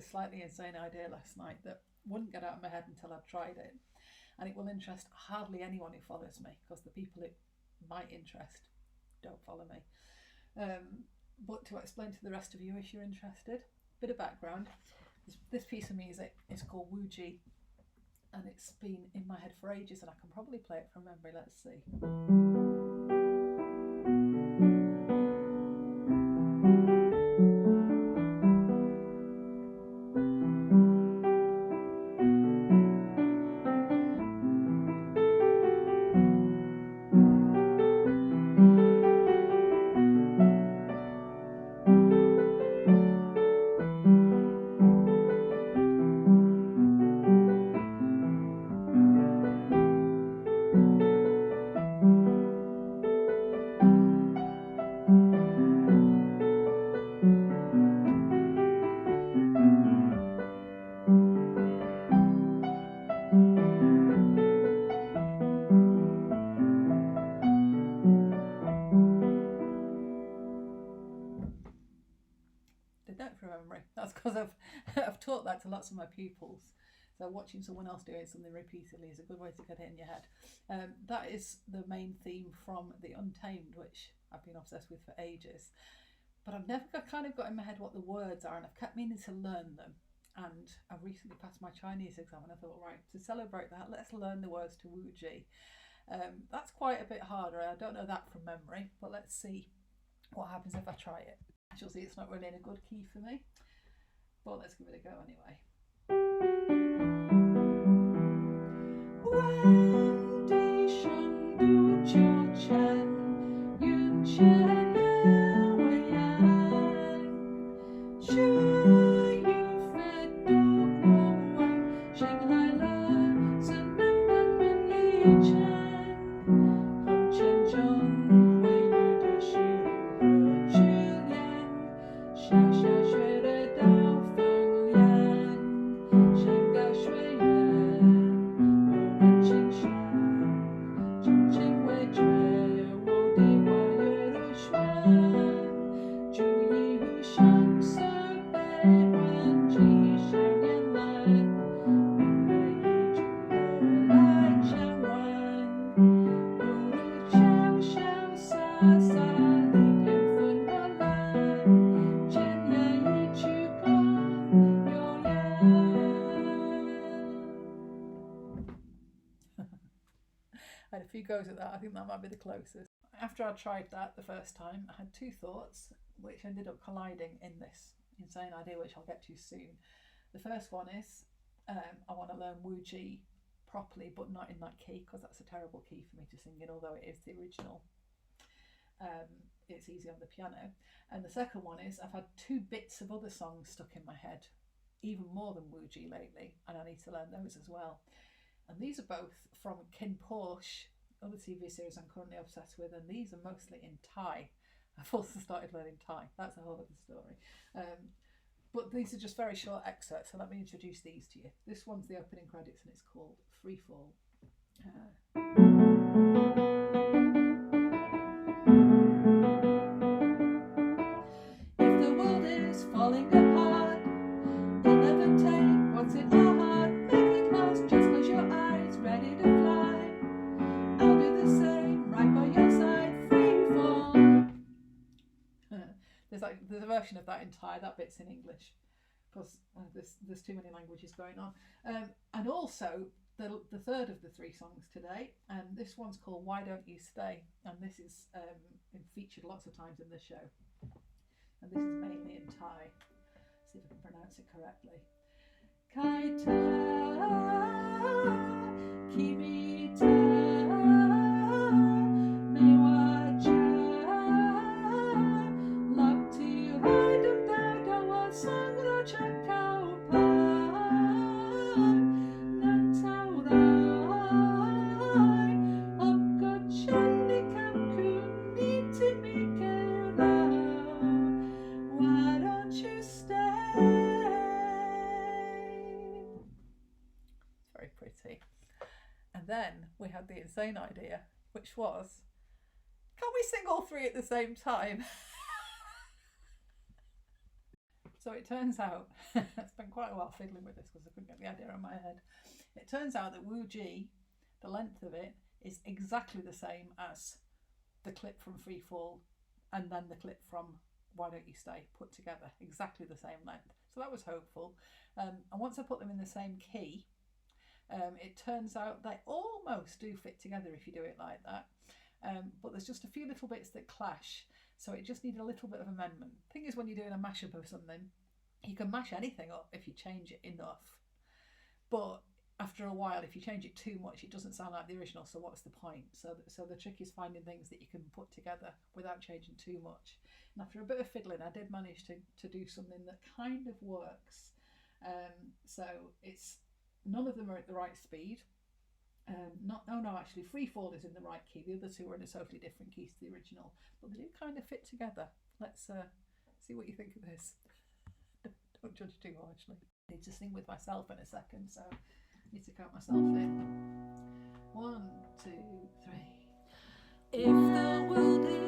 this slightly insane idea last night that wouldn't get out of my head until I'd tried it. And it will interest hardly anyone who follows me, because the people it might interest don't follow me. But to explain to the rest of you, if you're interested, bit of background. This piece of music is called Wu Ji, and it's been in my head for ages, and I can probably play it from memory. Let's see. From memory. That's because I've taught that to lots of my pupils. So watching someone else doing something repeatedly is a good way to get it in your head. That is the main theme from the Untamed, which I've been obsessed with for ages. But I've never kind of got in my head what the words are, and I've kept meaning to learn them. And I recently passed my Chinese exam, and I thought, right, to celebrate that, let's learn the words to Wu Ji. That's quite a bit harder. I don't know that from memory, but let's see what happens if I try it. As you'll see, it's not really in a good key for me, but let's give it a go anyway. I had a few goes at that. I think that might be the closest. After I tried that the first time, I had two thoughts which ended up colliding in this insane idea, which I'll get to soon. The first one is I want to learn Wu Ji properly, but not in that key, because that's a terrible key for me to sing in, although it is the original. It's easy on the piano. And the second one is I've had two bits of other songs stuck in my head, even more than Wu Ji lately, and I need to learn those as well. And these are both from KinnPorsche, other TV series I'm currently obsessed with, and these are mostly in Thai. I've also started learning Thai. That's a whole other story. But these are just very short excerpts, so let me introduce these to you. This one's the opening credits, and it's called Free Fall. If the world is falling apart, you'll never take what's in our heart. Make it last, just close your eyes, ready to fly. I'll do the same, right by your side. Free fall. There's a version of that in Thai, that bit's in English, because there's too many languages going on. And also the third of the three songs today, and this one's called Why Don't You Stay, and this is been featured lots of times in the show, and this is mainly in Thai. See if I can pronounce it correctly. Kaita Kimita Mewaja Lakti Haidam Dadawa Sangro Chakau Pa Nantaurai Apkachandi Kamku Niti Mikera. Why don't you stay? It's very pretty. And then we had the insane idea, which was, can we sing all three at the same time? So it turns out I spent quite quite a while fiddling with this because I couldn't get the idea in my head. It turns out that Wu G, the length of it, is exactly the same as the clip from Free Fall and then the clip from Why Don't You Stay put together, exactly the same length. So that was hopeful. And once I put them in the same key, it turns out they almost do fit together if you do it like that. But there's just a few little bits that clash, so it just needed a little bit of amendment. Thing is, when you're doing a mashup of something, you can mash anything up if you change it enough. But after a while, if you change it too much, it doesn't sound like the original, so what's the point? So the trick is finding things that you can put together without changing too much. And after a bit of fiddling, I did manage to do something that kind of works. So it's none of them are at the right speed. Actually, Free Fall is in the right key. The other two are in a totally different key to the original, but they do kind of fit together. Let's see what you think of this. Don't judge too harshly. I need to sing with myself in a second, so I need to count myself in. 1, 2, 3. If the world is